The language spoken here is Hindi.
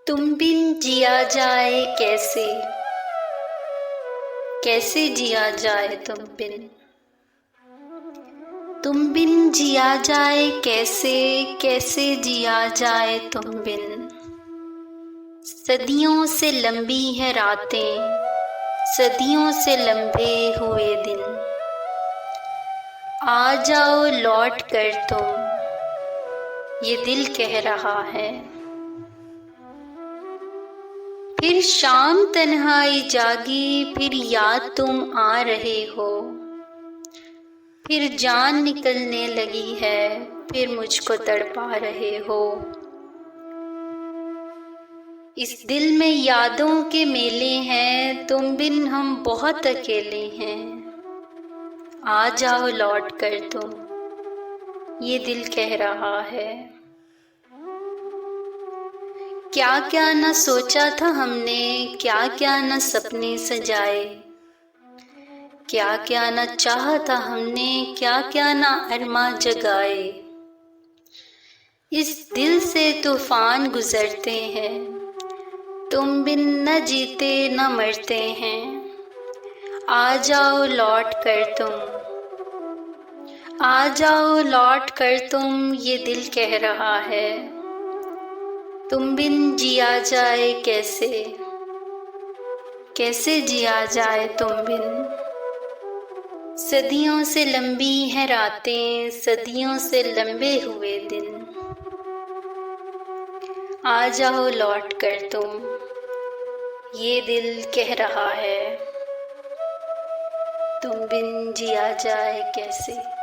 तुम बिन जिया जाए कैसे, कैसे जिया जाए तुम बिन जिया जाए कैसे, कैसे जिया जाए तुम बिन। सदियों से लंबी है रातें, सदियों से लंबे हुए दिन। आ जाओ लौट कर तुम, ये दिल कह रहा है। फिर शाम तन्हाई जागी, फिर याद तुम आ रहे हो। फिर जान निकलने लगी है, फिर मुझको तड़पा रहे हो। इस दिल में यादों के मेले हैं, तुम बिन हम बहुत अकेले हैं। आ जाओ लौट कर तुम, ये दिल कह रहा है। क्या क्या न सोचा था हमने, क्या क्या न सपने सजाए। क्या क्या न चाहा था हमने, क्या क्या न अरमा जगाए। इस दिल से तूफान गुजरते हैं, तुम बिन न जीते न मरते हैं। आ जाओ लौट कर तुम, आ जाओ लौट कर तुम, ये दिल कह रहा है। तुम बिन जिया जाए कैसे, कैसे जिया जाए तुम बिन। सदियों से लंबी है रातें, सदियों से लंबे हुए दिन। आ जाओ लौट कर तुम, ये दिल कह रहा है। तुम बिन जिया जाए कैसे।